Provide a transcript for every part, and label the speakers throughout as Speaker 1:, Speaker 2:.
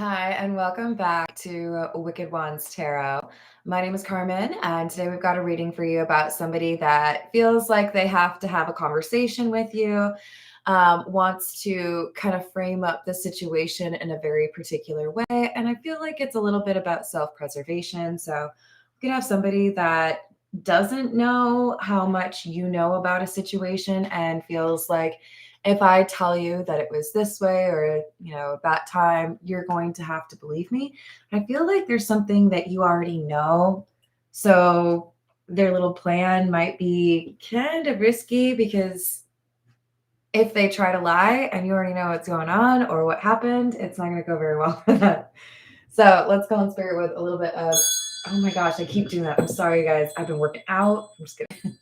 Speaker 1: Hi, and welcome back to Wicked Ones Tarot. My name is Carmen, and today we've got a reading for you about somebody that feels like they have to have a conversation with you, wants to kind of frame up the situation in a very particular way. And I feel like it's a little bit about self-preservation. So we could have somebody that doesn't know how much you know about a situation and feels like if I tell you that it was this way or, that time, you're going to have to believe me. I feel like there's something that you already know. So their little plan might be kind of risky because if they try to lie and you already know what's going on or what happened, it's not going to go very well for them. So let's go in spirit with a little bit of, oh my gosh, I keep doing that. I'm sorry, guys. I've been working out. I'm just kidding.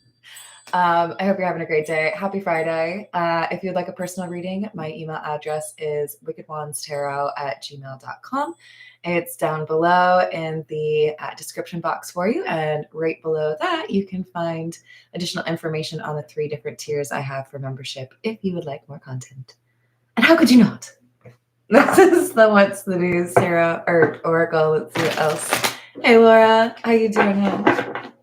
Speaker 1: I hope you're having a great day. Happy Friday. If you'd like a personal reading, my email address is wickedwandstarot@gmail.com. It's down below in the description box for you. And right below that, you can find additional information on the 3 different tiers I have for membership if you would like more content. And how could you not? This is the What's the News Tarot or Oracle. Let's see what else. Hey, Laura. How you doing, hon?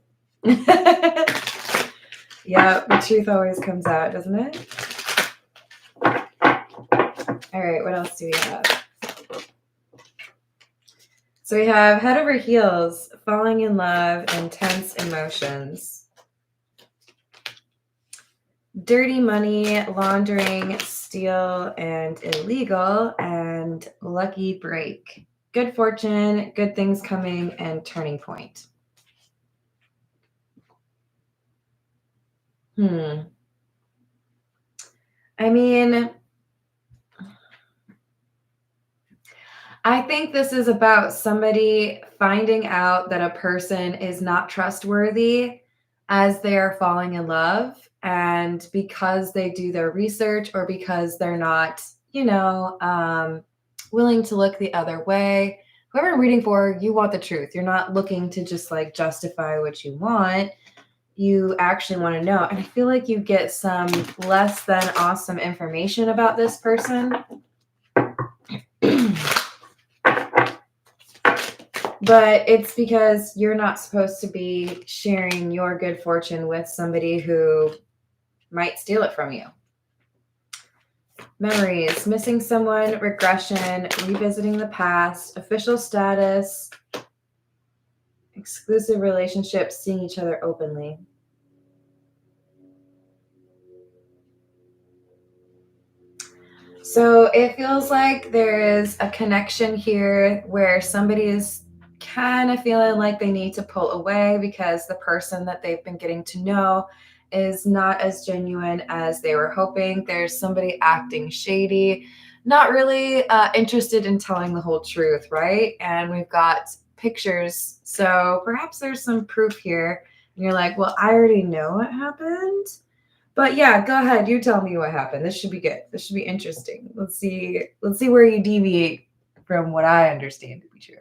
Speaker 1: Yeah, the truth always comes out, doesn't it? All right, what else do we have? So we have head over heels, falling in love, intense emotions. Dirty money, laundering, steal, and illegal, and lucky break. Good fortune, good things coming, and turning point. I mean, I think this is about somebody finding out that a person is not trustworthy as they are falling in love. And because they do their research or because they're not, willing to look the other way. Whoever I'm reading for, you want the truth. You're not looking to just like justify what you want. You actually want to know. And I feel like you get some less than awesome information about this person. But it's because you're not supposed to be sharing your good fortune with somebody who might steal it from you. Memories, missing someone, regression, revisiting the past, official status, exclusive relationships, seeing each other openly. So it feels like there is a connection here where somebody is kind of feeling like they need to pull away because the person that they've been getting to know is not as genuine as they were hoping. There's somebody acting shady, not really interested in telling the whole truth, right? And we've got pictures. So perhaps there's some proof here. And you're like, well, I already know what happened. But yeah, go ahead. You tell me what happened. This should be good. This should be interesting. Let's see where you deviate from what I understand to be true.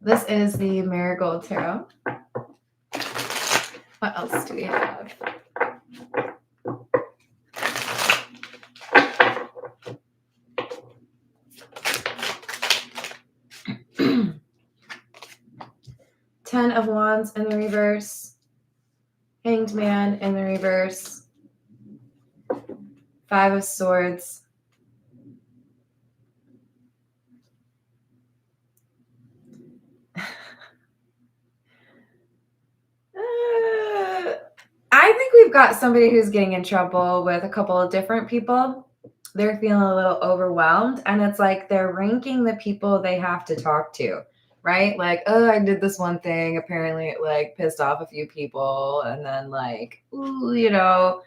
Speaker 1: This is the Marigold Tarot. What else do we have? Ten of Wands in the reverse. Hanged Man in the reverse. 5 of Swords. I think we've got somebody who's getting in trouble with a couple of different people. They're feeling a little overwhelmed, and it's like they're ranking the people they have to talk to, right? Like, oh, I did this one thing. Apparently it like pissed off a few people, and then like, ooh,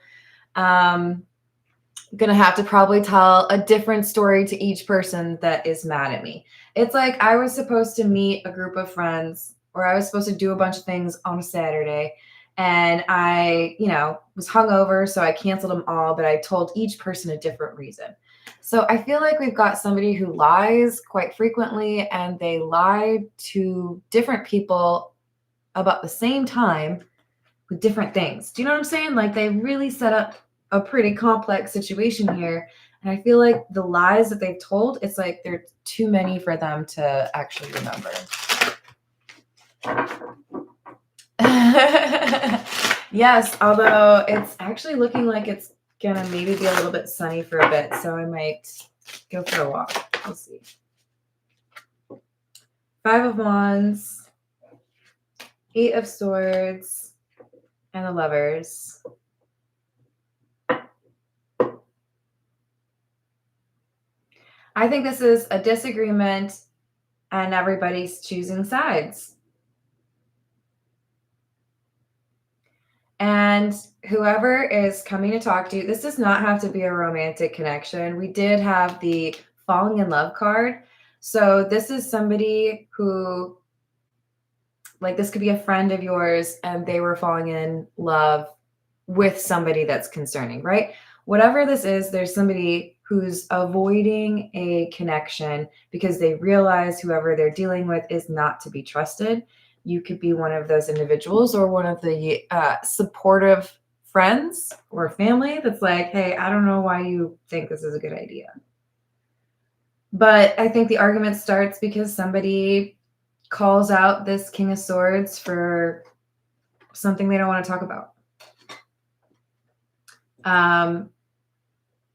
Speaker 1: gonna have to probably tell a different story to each person that is mad at me. It's like I was supposed to meet a group of friends, or I was supposed to do a bunch of things on a Saturday, and I, was hungover, so I canceled them all, but I told each person a different reason. So I feel like we've got somebody who lies quite frequently, and they lie to different people about the same time with different things. Do you know what I'm saying? Like they really set up a pretty complex situation here, And I feel like the lies that they've told, it's like they're too many for them to actually remember. Yes, although it's actually looking like it's gonna maybe be a little bit sunny for a bit, so I might go for a walk. We'll see. 5 of Wands, 8 of Swords, and the Lovers. I think this is a disagreement and everybody's choosing sides. And whoever is coming to talk to you, this does not have to be a romantic connection. We did have the falling in love card. So this is somebody who, like, this could be a friend of yours and they were falling in love with somebody that's concerning, right? Whatever this is, there's somebody who's avoiding a connection because they realize whoever they're dealing with is not to be trusted. You could be one of those individuals or one of the supportive friends or family that's like, hey, I don't know why you think this is a good idea. But I think the argument starts because somebody calls out this King of Swords for something they don't want to talk about.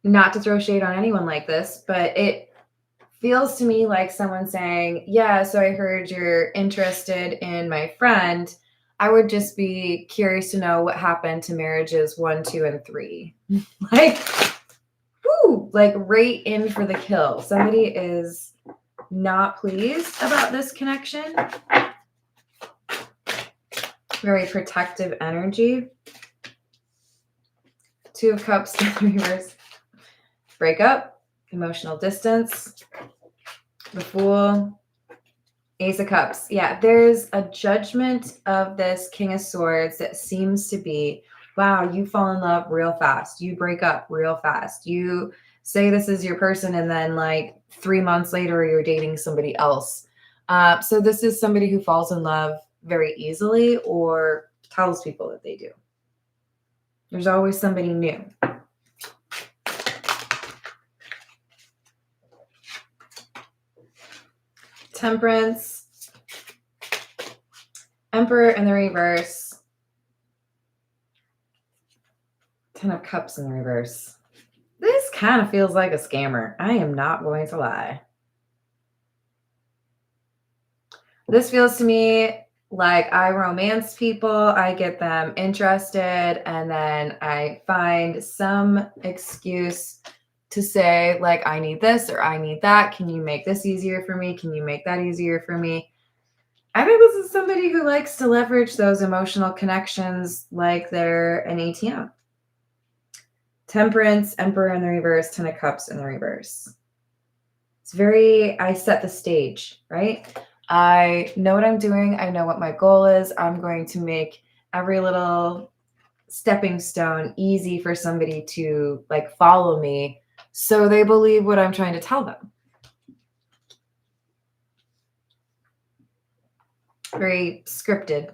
Speaker 1: Not to throw shade on anyone like this, but it feels to me like someone saying, yeah, so I heard you're interested in my friend. I would just be curious to know what happened to marriages 1, 2, and 3. Like, whoo, like right in for the kill. Somebody is not pleased about this connection. Very protective energy. 2 of Cups in the reverse. Breakup, emotional distance. The Fool, Ace of Cups. Yeah, there's a judgment of this King of Swords that seems to be, wow, you fall in love real fast. You break up real fast. You say this is your person, and then like 3 months later, you're dating somebody else. So this is somebody who falls in love very easily or tells people that they do. There's always somebody new. Temperance, Emperor in the reverse, 10 of Cups in the reverse. This kind of feels like a scammer. I am not going to lie. This feels to me like I romance people, I get them interested, and then I find some excuse to say, like, I need this or I need that. Can you make this easier for me? Can you make that easier for me? I think this is somebody who likes to leverage those emotional connections like they're an ATM. Temperance, Emperor in the reverse, 10 of Cups in the reverse. It's very, I set the stage, right? I know what I'm doing. I know what my goal is. I'm going to make every little stepping stone easy for somebody to like follow me so they believe what I'm trying to tell them. Very scripted.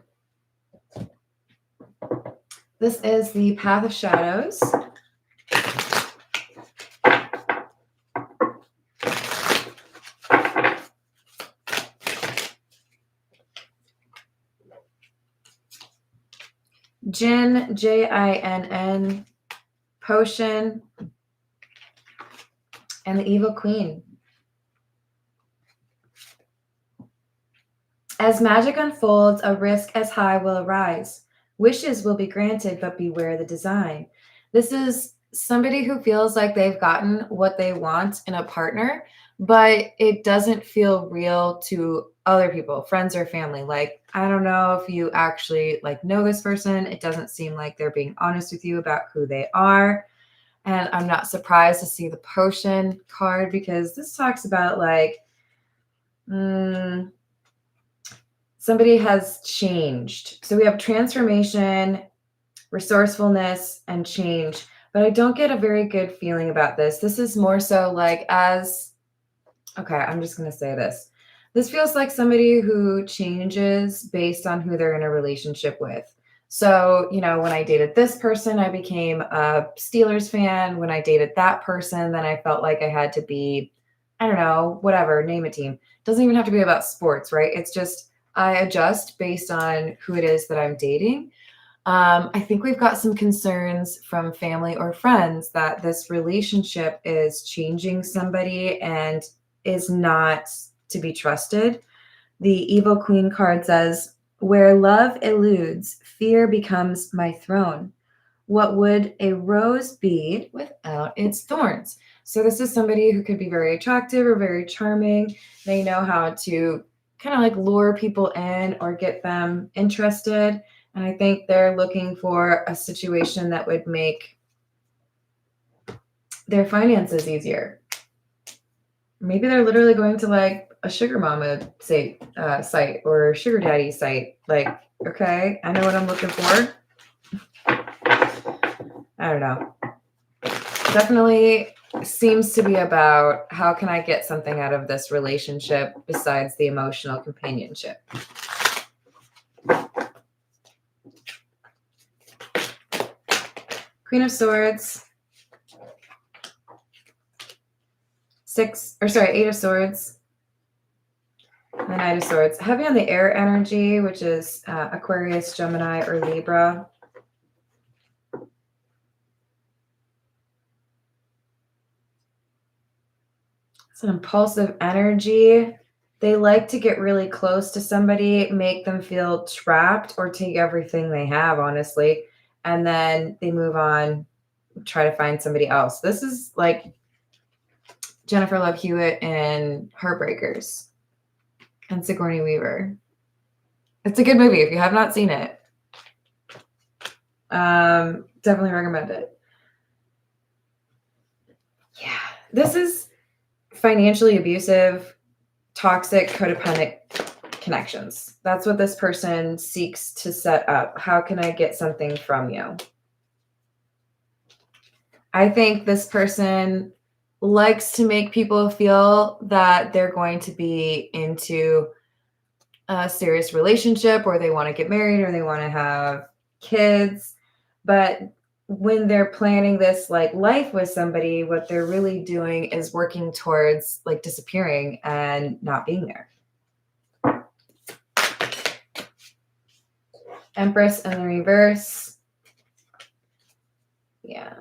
Speaker 1: This is the Path of Shadows. Jinn, Jinn, Potion, and the Evil Queen. As magic unfolds, a risk as high will arise. Wishes will be granted, but beware the design. This is somebody who feels like they've gotten what they want in a partner, but it doesn't feel real to other people, friends or family. Like, I don't know if you actually like know this person. It doesn't seem like they're being honest with you about who they are. And I'm not surprised to see the Potion card because this talks about like, somebody has changed. So we have transformation, resourcefulness, and change. But I don't get a very good feeling about this. This is more so like okay, I'm just going to say this. This feels like somebody who changes based on who they're in a relationship with. So, when I dated this person, I became a Steelers fan. When I dated that person, then I felt like I had to be, I don't know, whatever, name a team. Doesn't even have to be about sports, right? It's just I adjust based on who it is that I'm dating. I think we've got some concerns from family or friends that this relationship is changing somebody and is not to be trusted. The Evil Queen card says, "Where love eludes, fear becomes my throne. What would a rose be without its thorns?" So, this is somebody who could be very attractive or very charming. They know how to kind of like lure people in or get them interested. And I think they're looking for a situation that would make their finances easier. Maybe they're literally going to like a sugar mama site or sugar daddy site. Like, okay, I know what I'm looking for. I don't know. Definitely seems to be about how can I get something out of this relationship besides the emotional companionship. Queen of Swords. Eight of Swords. The Knight of Swords. Heavy on the air energy, which is Aquarius, Gemini, or Libra. It's an impulsive energy. They like to get really close to somebody, make them feel trapped, or take everything they have, honestly. And then they move on, try to find somebody else. This is like Jennifer Love Hewitt in Heartbreakers and Sigourney Weaver. It's a good movie if you have not seen it. Definitely recommend it. Yeah, this is financially abusive, toxic, codependent connections. That's what this person seeks to set up. How can I get something from you? I think this person likes to make people feel that they're going to be into a serious relationship, or they want to get married, or they want to have kids. But when they're planning this like life with somebody, what they're really doing is working towards like disappearing and not being there. Empress in the reverse. Yeah.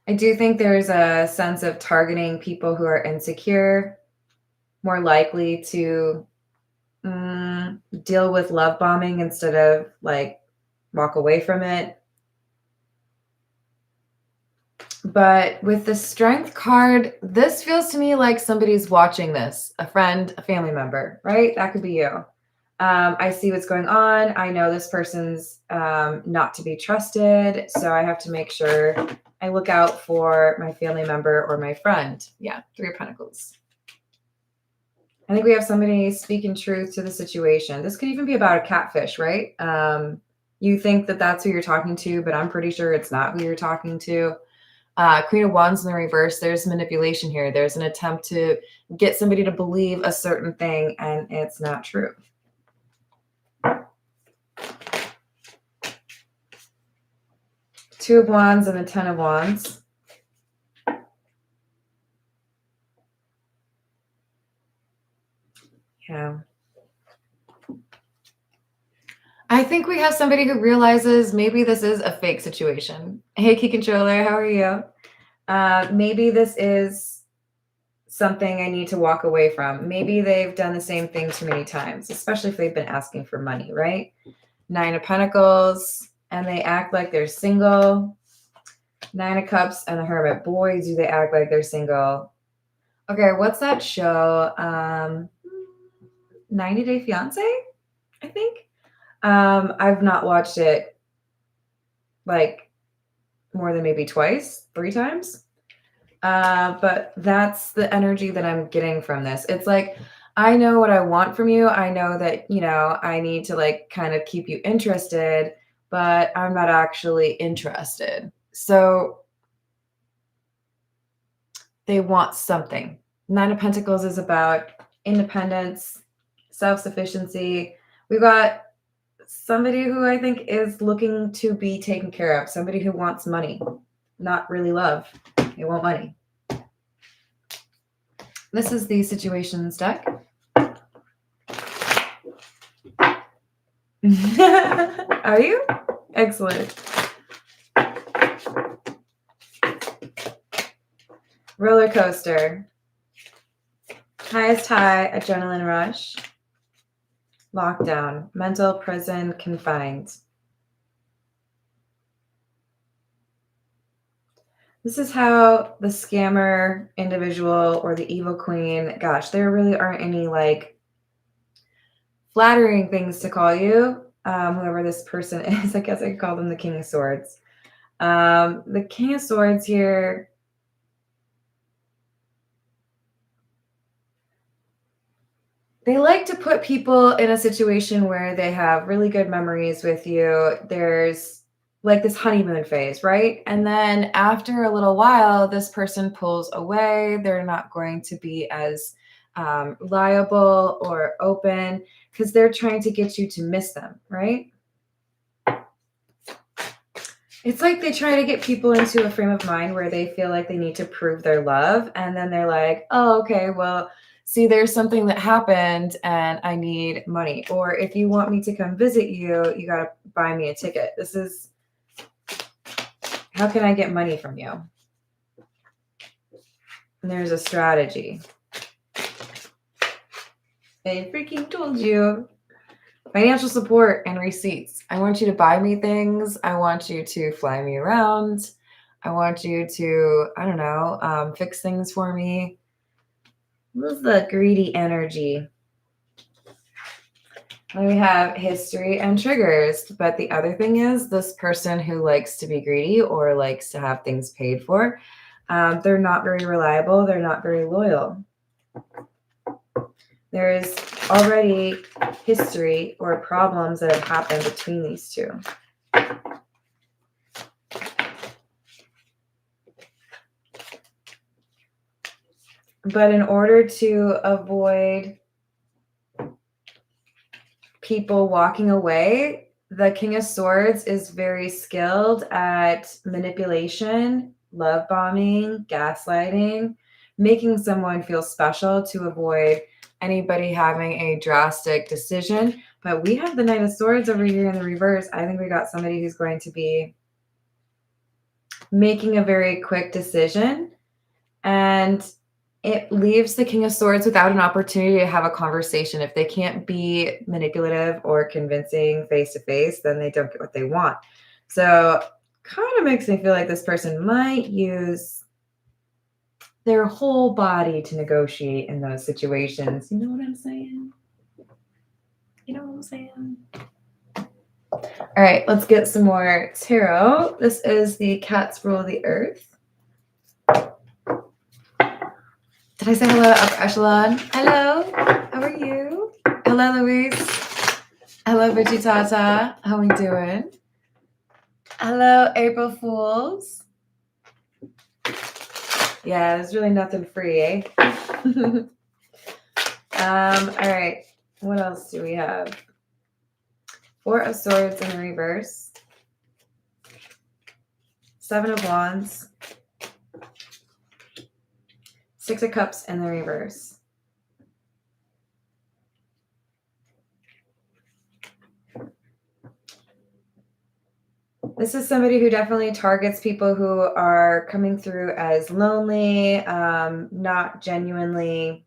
Speaker 1: I do think there's a sense of targeting people who are insecure, more likely to deal with love bombing instead of like walk away from it. But with the Strength card, this feels to me like somebody's watching this, a friend, a family member, right? That could be you. I see what's going on. I know this person's not to be trusted. So I have to make sure I look out for my family member or my friend. Yeah, Three of Pentacles. I think we have somebody speaking truth to the situation. This could even be about a catfish, right? You think that that's who you're talking to, but I'm pretty sure it's not who you're talking to. Queen of Wands in the reverse, there's manipulation here. There's an attempt to get somebody to believe a certain thing, and it's not true. Two of Wands and the Ten of Wands. Yeah. I think we have somebody who realizes maybe this is a fake situation. Hey, Key Controller, how are you? Maybe this is something I need to walk away from. Maybe they've done the same thing too many times, especially if they've been asking for money, right? Nine of Pentacles, and they act like they're single. Nine of Cups and the Hermit. Boy, do they act like they're single. Okay, what's that show? 90 Day Fiance, I think. I've not watched it like more than maybe twice, 3 times. But that's the energy that I'm getting from this. It's like, I know what I want from you. I know that, I need to like kind of keep you interested, but I'm not actually interested. So they want something. Nine of Pentacles is about independence, self-sufficiency, We've got somebody who I think is looking to be taken care of, somebody who wants money, not really love. They want money. This is the situations deck. Are you? Excellent. Roller coaster. Highest high, adrenaline rush. Lockdown, mental prison, confined. This is how the scammer individual or the evil queen, gosh, there really aren't any like flattering things to call you. Whoever this person is, I guess I could call them the King of Swords. The King of Swords here. They like to put people in a situation where they have really good memories with you. There's like this honeymoon phase, right? And then after a little while, this person pulls away. They're not going to be as liable or open because they're trying to get you to miss them, right? It's like they try to get people into a frame of mind where they feel like they need to prove their love. And then they're like, oh, okay, well, see, there's something that happened and I need money. Or if you want me to come visit you, you got to buy me a ticket. This is, how can I get money from you? And there's a strategy. I freaking told you. Financial support and receipts. I want you to buy me things. I want you to fly me around. I want you to, I don't know, fix things for me. This is the greedy energy. Then we have history and triggers. But the other thing is this person who likes to be greedy or likes to have things paid for, they're not very reliable. They're not very loyal. There is already history or problems that have happened between these two. But in order to avoid people walking away, the King of Swords is very skilled at manipulation, love bombing, gaslighting, making someone feel special to avoid anybody having a drastic decision. But we have the Knight of Swords over here in the reverse. I think we got somebody who's going to be making a very quick decision, and it leaves the King of Swords without an opportunity to have a conversation. If they can't be manipulative or convincing face to face, then they don't get what they want. So kind of makes me feel like this person might use their whole body to negotiate in those situations. You know what I'm saying? You know what I'm saying? All right, let's get some more tarot. This is the Cats Rule the Earth. Did I say hello, Upper Echelon? Hello, how are you? Hello, Louise. Hello, Veggietata. How we doing? Hello, April Fools. Yeah, there's really nothing free, eh? All right, what else do we have? Four of Swords in reverse. Seven of Wands. Six of Cups in the reverse. This is somebody who definitely targets people who are coming through as lonely, not genuinely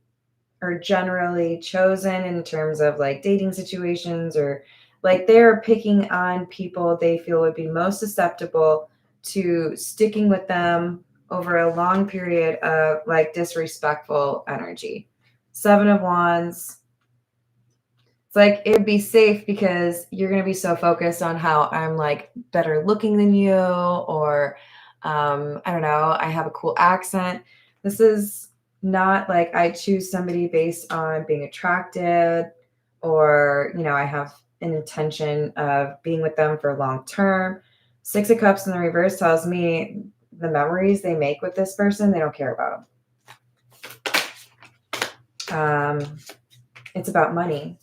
Speaker 1: or generally chosen in terms of like dating situations, or like they're picking on people they feel would be most susceptible to sticking with them over a long period of like disrespectful energy. Seven of Wands. It's like it would be safe because you're going to be so focused on how I'm like better looking than you, or I don't know, I have a cool accent. This is not like I choose somebody based on being attracted, or, you know, I have an intention of being with them for long term. Six of Cups in the reverse tells me the memories they make with this person, they don't care about. It's about money.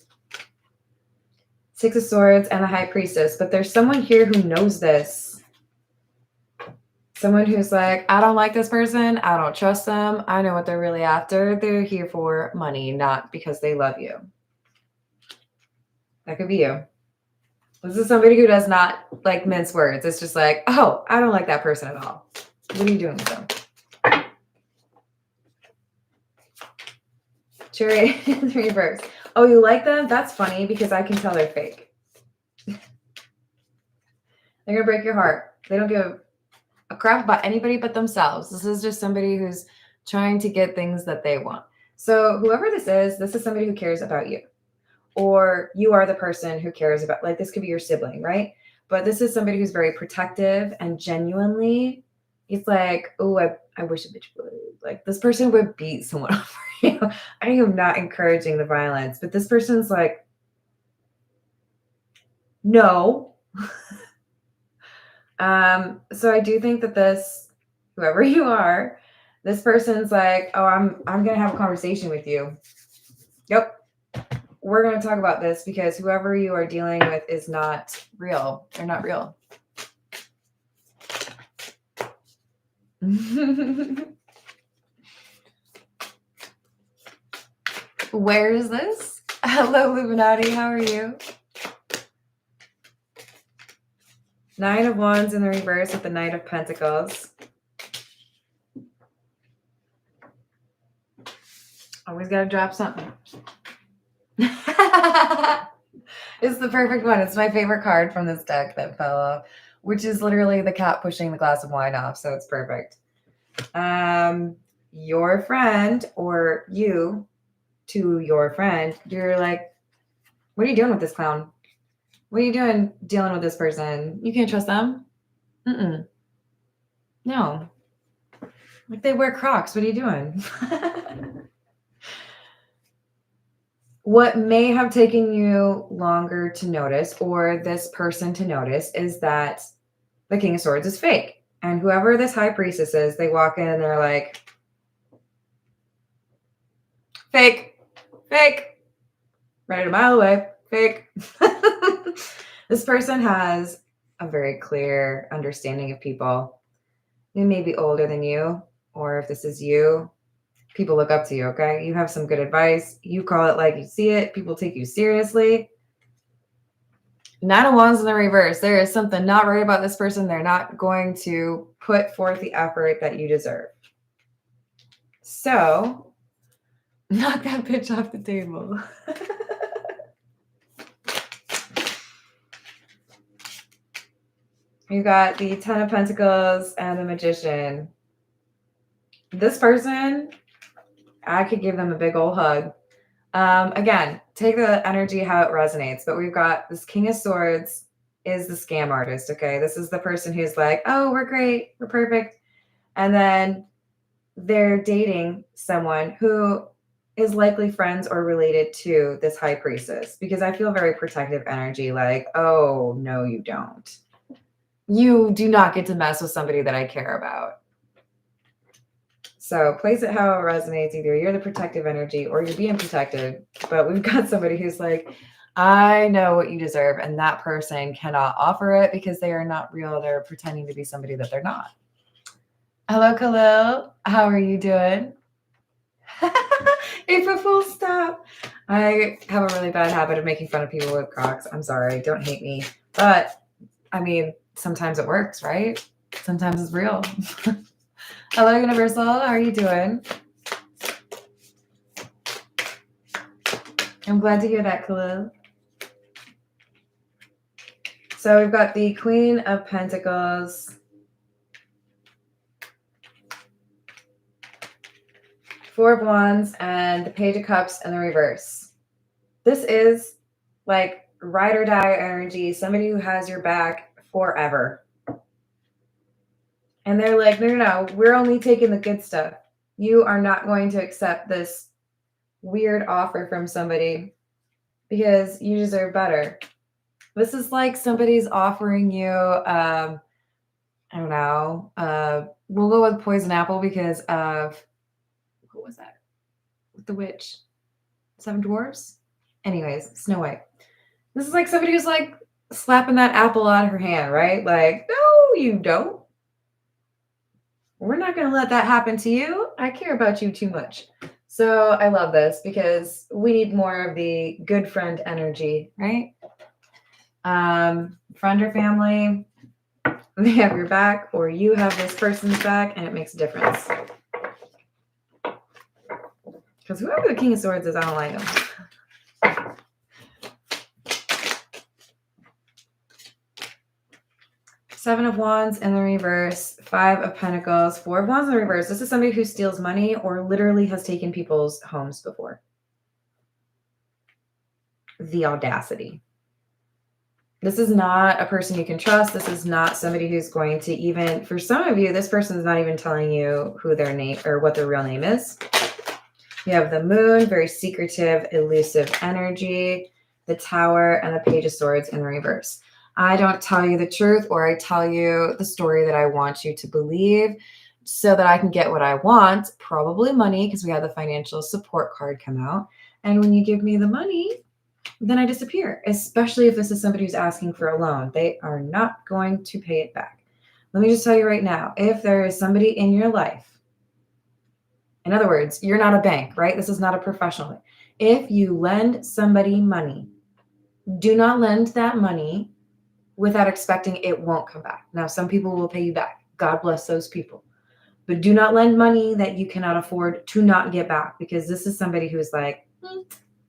Speaker 1: Six of Swords and the High Priestess. But there's someone here who knows this. Someone who's like, I don't like this person. I don't trust them. I know what they're really after. They're here for money, not because they love you. That could be you. This is somebody who does not like mince words. It's just like, oh, I don't like that person at all. What are you doing with them? Chariot in the reverse. Oh, you like them? That's funny because I can tell they're fake. They're going to break your heart. They don't give a crap about anybody but themselves. This is just somebody who's trying to get things that they want. So whoever this is somebody who cares about you. Or you are the person who cares about, like, this could be your sibling, right? But this is somebody who's very protective and genuinely, it's like, oh, I wish a bitch would. Like, this person would beat someone over you. I am not encouraging the violence, but this person's like, no. So I do think that this, whoever you are, this person's like, oh, I'm going to have a conversation with you. Yep. We're going to talk about this because whoever you are dealing with is not real. They're not real. Where is this? Hello, Illuminati. How are you? Nine of Wands in the reverse with the Knight of Pentacles. Always got to drop something. It's the perfect one. It's my favorite card from this deck that fell off, which is literally the cat pushing the glass of wine off. So it's perfect. Your friend or you to your friend, you're like, what are you doing with this clown? What are you doing dealing with this person? You can't trust them. No. Like, they wear Crocs. What are you doing? What may have taken you longer to notice, or this person to notice, is that the King of Swords is fake. And whoever this High Priestess is, they walk in and they're like, fake, fake, right a mile away, fake. This person has a very clear understanding of people. They may be older than you, or if this is you, people look up to you, okay? You have some good advice. You call it like you see it. People take you seriously. Nine of Wands in the reverse. There is something not right about this person. They're not going to put forth the effort that you deserve. So, knock that bitch off the table. You got the Ten of Pentacles and the Magician. This person, I could give them a big old hug. Again, take the energy how it resonates. But we've got this King of Swords is the scam artist, okay? This is the person who's like, oh, we're great, we're perfect. And then they're dating someone who is likely friends or related to this High Priestess, because I feel very protective energy, like, oh, no, you don't. You do not get to mess with somebody that I care about. So place it how it resonates. Either you're the protective energy or you're being protected. But we've got somebody who's like, I know what you deserve. And that person cannot offer it because they are not real. They're pretending to be somebody that they're not. Hello, Khalil. How are you doing? April Fool's, stop. I have a really bad habit of making fun of people with Crocs. I'm sorry. Don't hate me. But, I mean, sometimes it works, right? Sometimes it's real. Hello, Universal. How are you doing? I'm glad to hear that, Khalil. So we've got the Queen of Pentacles, Four of Wands, and the Page of Cups in the reverse. This is like ride or die energy, somebody who has your back forever. And they're like, no, we're only taking the good stuff. You are not going to accept this weird offer from somebody because you deserve better. This is like somebody's offering you, I don't know, we'll go with poison apple because of, what was that? With the witch? Seven Dwarfs? Anyways, Snow White. This is like somebody who's like slapping that apple out of her hand, right? Like, no, you don't. We're not going to let that happen to you. I care about you too much. So I love this because we need more of the good friend energy, right? Friend or family, they have your back, or you have this person's back, and it makes a difference. Because whoever the King of Swords is, I don't like him. Seven of Wands in the reverse, Five of Pentacles, Four of Wands in the reverse. This is somebody who steals money or literally has taken people's homes before. The audacity. This is not a person you can trust. This is not somebody who's going to even, for some of you, this person is not even telling you who their name or what their real name is. You have the Moon, very secretive, elusive energy, the Tower, and the Page of Swords in the reverse. I don't tell you the truth, or I tell you the story that I want you to believe so that I can get what I want, probably money, because we had the financial support card come out. And when you give me the money, then I disappear, especially if this is somebody who's asking for a loan. They are not going to pay it back. Let me just tell you right now, if there is somebody in your life, in other words, you're not a bank, right? This is not a professional. If you lend somebody money, do not lend that money without expecting it won't come back. Now, some people will pay you back. God bless those people. But do not lend money that you cannot afford to not get back, because this is somebody who's like,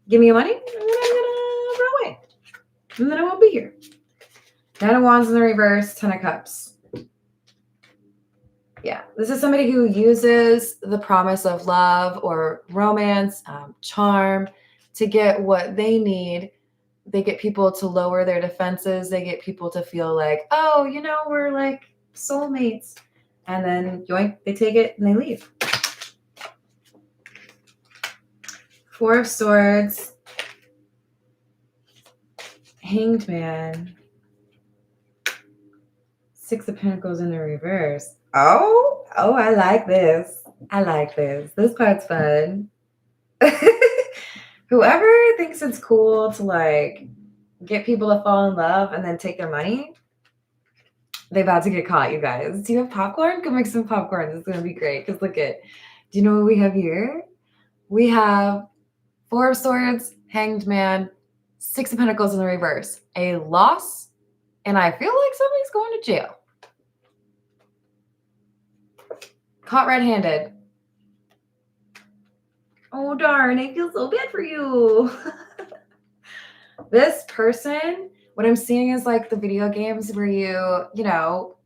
Speaker 1: give me your money, and then I'm gonna run away. And then I won't be here. Nine of Wands in the reverse, Ten of Cups. Yeah, this is somebody who uses the promise of love or romance, charm to get what they need. They get people to lower their defenses. They get people to feel like, oh, you know, we're like soulmates. And then yoink, they take it and they leave. Four of Swords, Hanged Man, Six of Pentacles in the reverse. Oh, I like this. I like this. This part's fun. Whoever thinks it's cool to like get people to fall in love and then take their money, they're about to get caught, you guys. Do you have popcorn? Go make some popcorn. This is going to be great. Because look at, do you know what we have here? We have Four of Swords, Hanged Man, Six of Pentacles in the reverse. A loss, and I feel like somebody's going to jail. Caught red-handed. Oh, darn. I feel so bad for you. This person, what I'm seeing is like the video games where you know,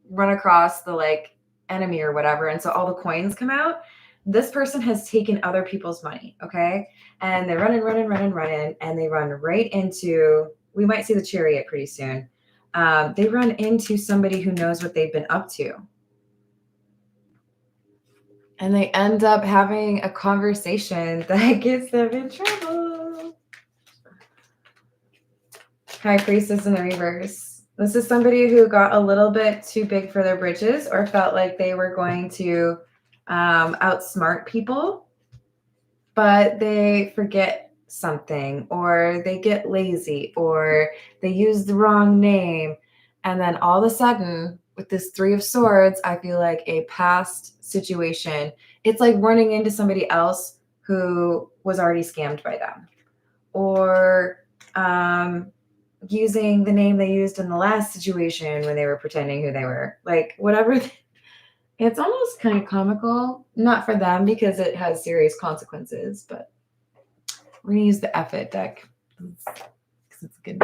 Speaker 1: run across the like enemy or whatever. And so all the coins come out. This person has taken other people's money. Okay. And they're running. And they run right into, we might see the chariot pretty soon. They run into somebody who knows what they've been up to. And they end up having a conversation that gets them in trouble. High Priestess in the reverse. This is somebody who got a little bit too big for their britches or felt like they were going to outsmart people, but they forget something, or they get lazy, or they use the wrong name. And then all of a sudden, with this Three of Swords, I feel like a past situation, it's like running into somebody else who was already scammed by them, or using the name they used in the last situation when they were pretending who they were. Like, whatever. It's almost kind of comical. Not for them because it has serious consequences, but we're going to use the F-it deck because it's good.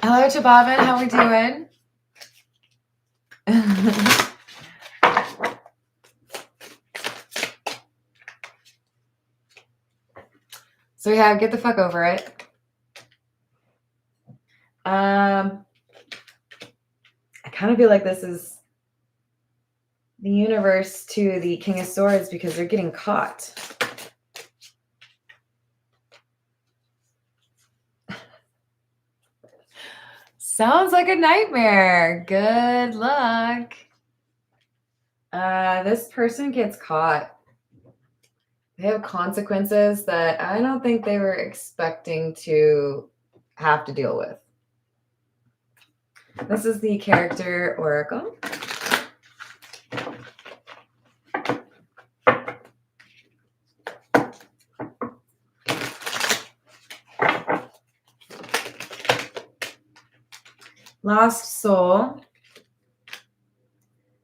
Speaker 1: Hello, Chabavin. How we doing? So we have Get the Fuck Over It. I kind of feel like this is the universe to the King of Swords because they're getting caught. Sounds like a nightmare. Good luck. This person gets caught. They have consequences that I don't think they were expecting to have to deal with. This is the character oracle. Lost soul,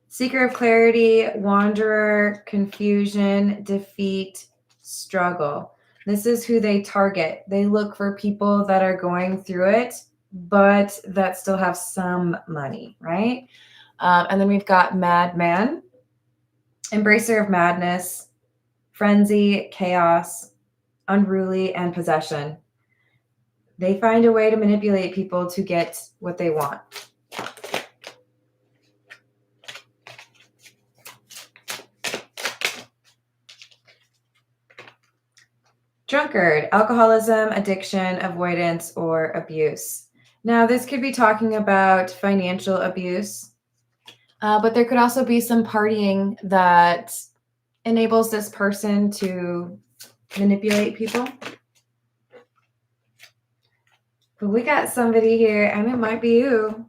Speaker 1: seeker of clarity, wanderer, confusion, defeat, struggle. This is who they target. They look for people that are going through it, but that still have some money, right? And then we've got madman, embracer of madness, frenzy, chaos, unruly, and possession. They find a way to manipulate people to get what they want. Drunkard, alcoholism, addiction, avoidance, or abuse. Now, this could be talking about financial abuse, but there could also be some partying that enables this person to manipulate people. But we got somebody here, and it might be you.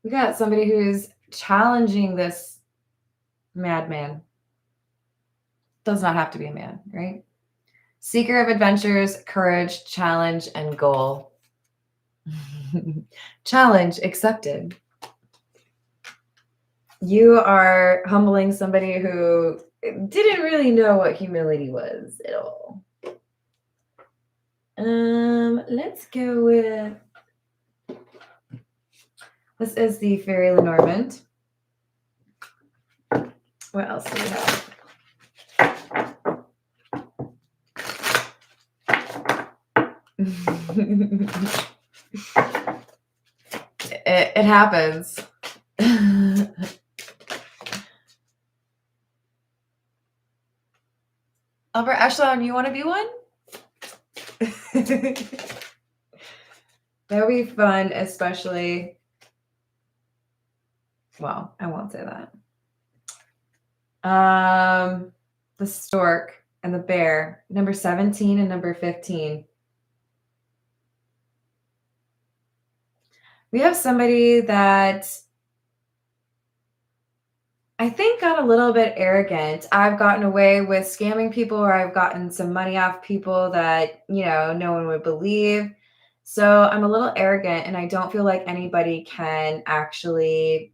Speaker 1: We got somebody who's challenging this madman. Does not have to be a man, right? Seeker of adventures, courage, challenge, and goal. Challenge accepted. You are humbling somebody who didn't really know what humility was at all. Let's go with, this is the Fairy Lenormand. What else do we have? It happens. Albert Echelon, you want to be one? That would be fun, especially. Well, I won't say that. The stork and the bear, number 17 and number 15. We have somebody that I think got a little bit arrogant. I've gotten away with scamming people, or I've gotten some money off people that, no one would believe. So I'm a little arrogant, and I don't feel like anybody can actually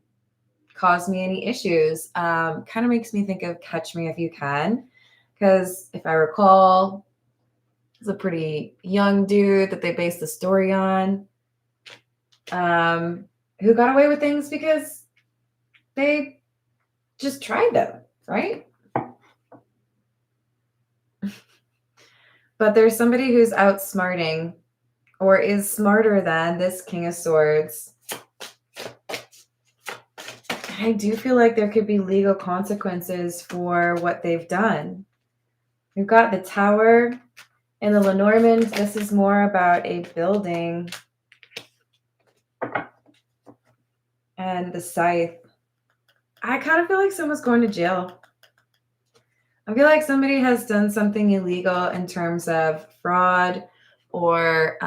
Speaker 1: cause me any issues. Kind of makes me think of Catch Me If You Can, because if I recall, he's a pretty young dude that they based the story on, who got away with things because they just tried them, right? But there's somebody who's outsmarting or is smarter than this King of Swords. I do feel like there could be legal consequences for what they've done. We've got the Tower and the Lenormand. This is more about a building. And the Scythe. I kind of feel like someone's going to jail. I feel like somebody has done something illegal in terms of fraud or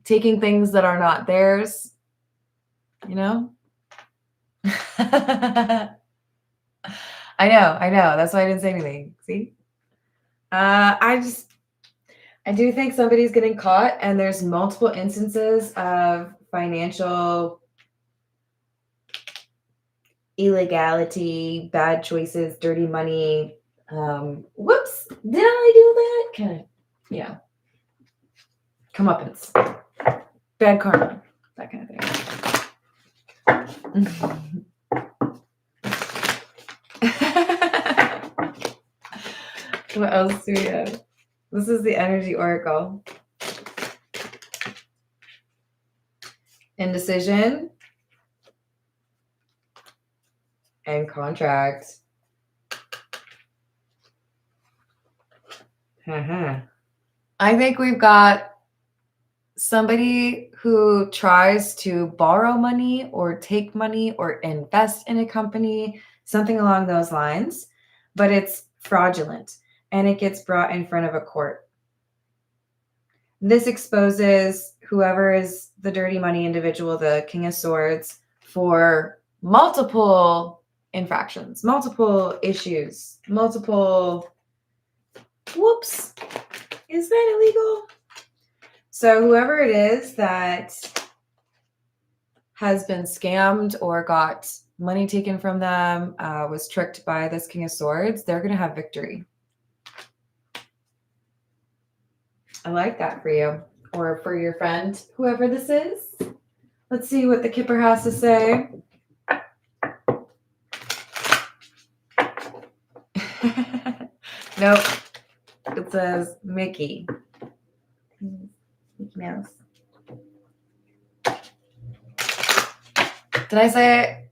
Speaker 1: taking things that are not theirs, I know. I know. That's why I didn't say anything. See? I do think somebody's getting caught, and there's multiple instances of financial illegality, bad choices, dirty money. Whoops, did I do that? Kind of, yeah. Comeuppance, bad karma, that kind of thing. What else do we have? This is the energy oracle. Indecision and contract. I think we've got somebody who tries to borrow money or take money or invest in a company, something along those lines, but it's fraudulent. and it gets brought in front of a court. This exposes whoever is the dirty money individual, the King of Swords, for multiple infractions, multiple issues, multiple, whoops, is that illegal? So whoever it is that has been scammed or got money taken from them, was tricked by this King of Swords, they're going to have victory. I like that for you, or for your friend, whoever this is. Let's see what the Kipper has to say. Nope. It says Mickey. Mickey Mouse. Did I say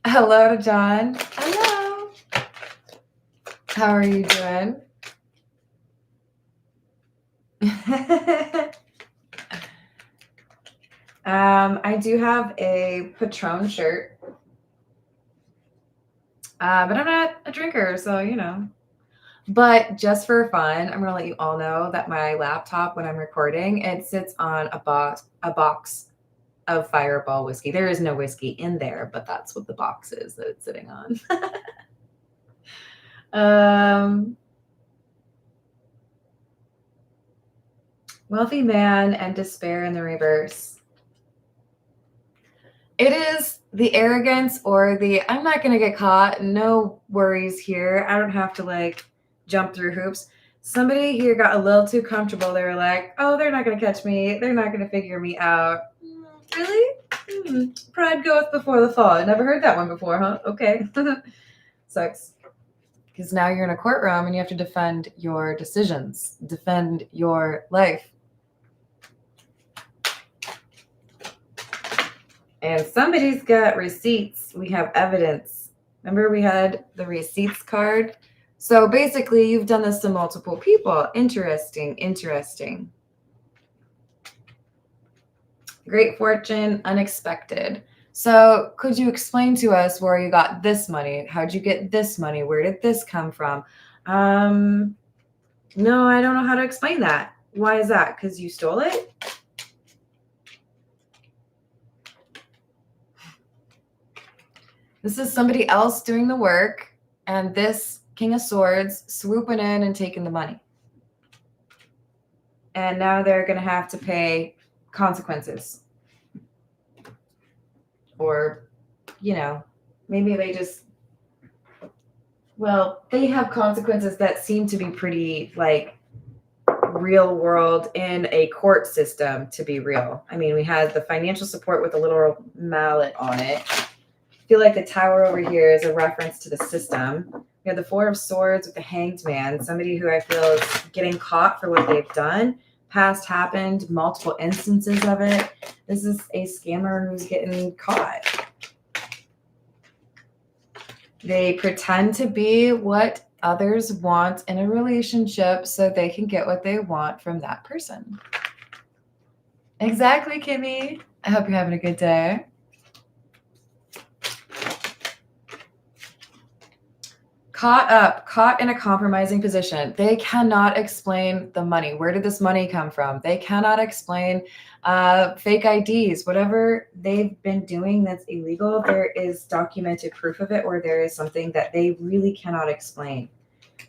Speaker 1: hello to John? Hello. How are you doing? I do have a Patron shirt, but I'm not a drinker, so you know. But just for fun, I'm gonna let you all know that my laptop, when I'm recording, it sits on a box of Fireball whiskey. There is no whiskey in there, but that's what the box is that it's sitting on. Wealthy man and despair in the reverse. It is the arrogance or the, I'm not going to get caught. No worries here. I don't have to like jump through hoops. Somebody here got a little too comfortable. They were like, oh, they're not going to catch me. They're not going to figure me out. Really? Pride goeth before the fall. I never heard that one before, huh? Okay. Sucks. Because now you're in a courtroom and you have to defend your decisions, defend your life. And somebody's got receipts. We have evidence. Remember we had the receipts card? So basically you've done this to multiple people. Interesting, interesting. Great fortune, unexpected. So could you explain to us where you got this money? How'd you get this money? Where did this come from? No, I don't know how to explain that. Why is that? Because you stole it? This is somebody else doing the work, and this King of Swords swooping in and taking the money. And now they're going to have to pay consequences. Or, you know, maybe they just, well, they have consequences that seem to be pretty, like, real world in a court system to be real. I mean, we had the financial support with a little mallet on it. I feel like the tower over here is a reference to the system. We have the Four of Swords with the Hanged Man, somebody who I feel is getting caught for what they've done. Past happened, multiple instances of it. This is a scammer who's getting caught. They pretend to be what others want in a relationship so they can get what they want from that person. Exactly, Kimmy. I hope you're having a good day. Caught in a compromising position. They cannot explain the money. Where did this money come from? They cannot explain fake IDs. Whatever they've been doing that's illegal, there is documented proof of it, or there is something that they really cannot explain.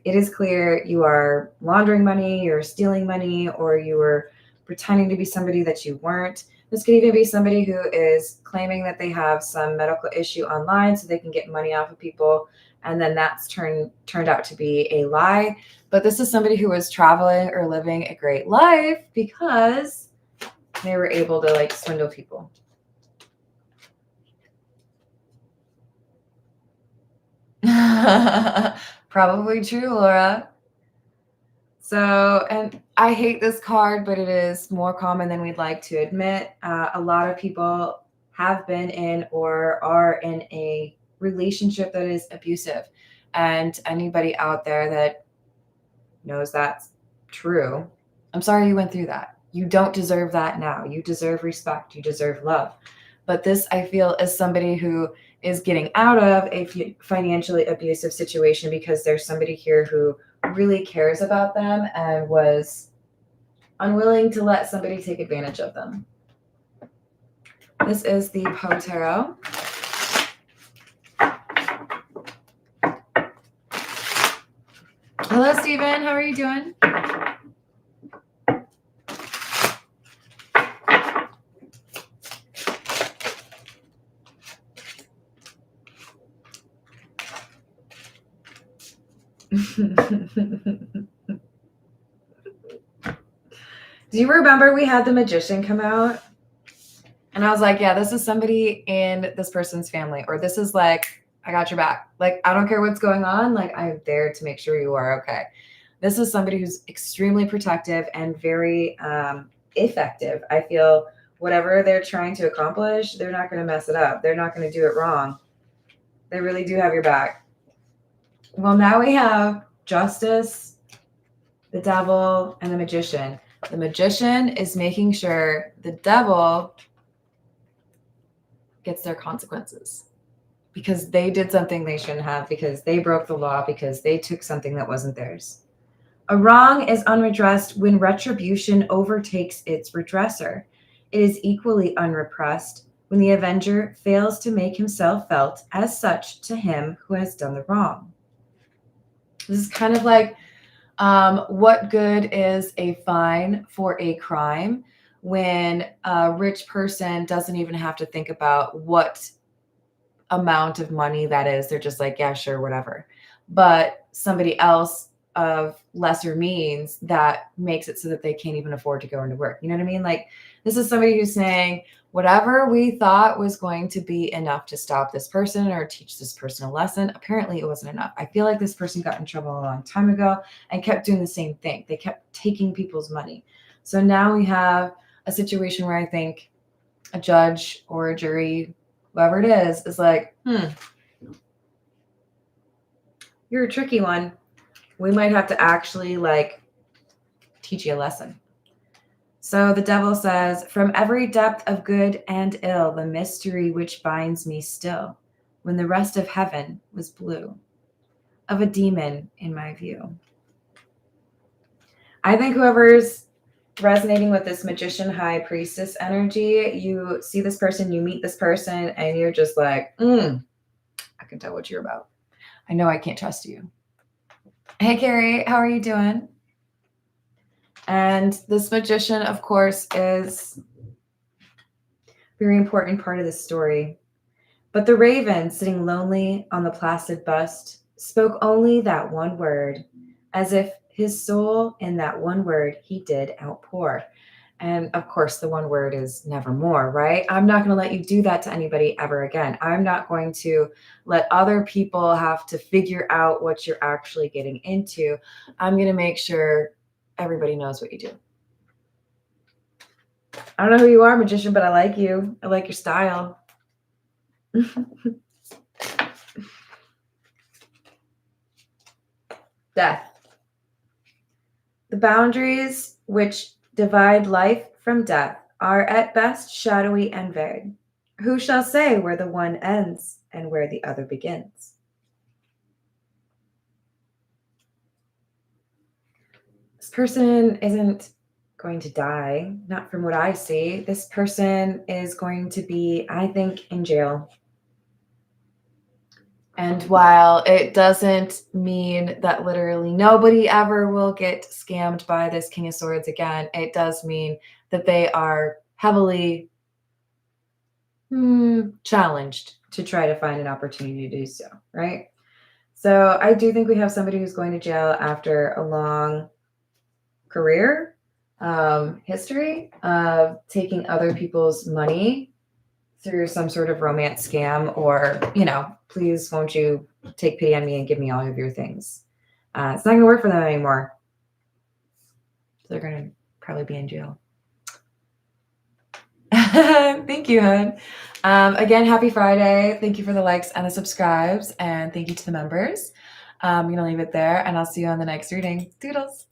Speaker 1: It is clear you are laundering money, you're stealing money, or you are pretending to be somebody that you weren't. This could even be somebody who is claiming that they have some medical issue online so they can get money off of people. And then that's turned out to be a lie. But this is somebody who was traveling or living a great life because they were able to like swindle people. Probably true, Laura. So, and I hate this card, but it is more common than we'd like to admit. A lot of people have been in or are in a relationship that is abusive, and anybody out there that knows that's true, I'm sorry you went through that. You don't deserve that now. You deserve respect. You deserve love. But this, I feel, is somebody who is getting out of a financially abusive situation because there's somebody here who really cares about them and was unwilling to let somebody take advantage of them. This is the Poe Tarot. Hello, Stephen. How are you doing? Do you remember we had the Magician come out? And I was like, yeah, this is somebody in this person's family, or this is like, I got your back. Like, I don't care what's going on. Like, I'm there to make sure you are okay. This is somebody who's extremely protective and very effective. I feel whatever they're trying to accomplish, they're not going to mess it up. They're not going to do it wrong. They really do have your back. Well, now we have Justice, the Devil, and the Magician. The Magician is making sure the Devil gets their consequences because they did something they shouldn't have, because they broke the law, because they took something that wasn't theirs. A wrong is unredressed when retribution overtakes its redresser. It is equally unrepressed when the avenger fails to make himself felt as such to him who has done the wrong. This is kind of like what good is a fine for a crime when a rich person doesn't even have to think about what amount of money that is. They're just like, yeah, sure, whatever. But somebody else of lesser means, that makes it so that they can't even afford to go into work. You know what I mean? Like, this is somebody who's saying, whatever we thought was going to be enough to stop this person or teach this person a lesson, apparently it wasn't enough. I feel like this person got in trouble a long time ago and kept doing the same thing. They kept taking people's money. So now we have a situation where I think a judge or a jury, whoever it is like, you're a tricky one. We might have to actually like teach you a lesson. So the Devil says, from every depth of good and ill, the mystery which binds me still, when the rest of heaven was blue, of a demon in my view. I think whoever's resonating with this Magician High Priestess energy, you see this person, you meet this person, and you're just like, I can tell what you're about. I know I can't trust you. Hey, Carrie, how are you doing? And this Magician, of course, is a very important part of the story. But the raven, sitting lonely on the placid bust, spoke only that one word, as if his soul in that one word he did outpour. And of course, the one word is nevermore, right? I'm not going to let you do that to anybody ever again. I'm not going to let other people have to figure out what you're actually getting into. I'm going to make sure everybody knows what you do. I don't know who you are, Magician, but I like you. I like your style. Death. The boundaries which divide life from death are at best shadowy and vague. Who shall say where the one ends and where the other begins? This person isn't going to die, not from what I see. This person is going to be, I think, in jail. And while it doesn't mean that literally nobody ever will get scammed by this King of Swords again, it does mean that they are heavily challenged to try to find an opportunity to do so, right? So I do think we have somebody who's going to jail after a long career, history of taking other people's money through some sort of romance scam, or, please won't you take pity on me and give me all of your things. It's not going to work for them anymore. So they're going to probably be in jail. Thank you, hon. Again, happy Friday. Thank you for the likes and the subscribes, and thank you to the members. I'm going to leave it there, and I'll see you on the next reading. Doodles.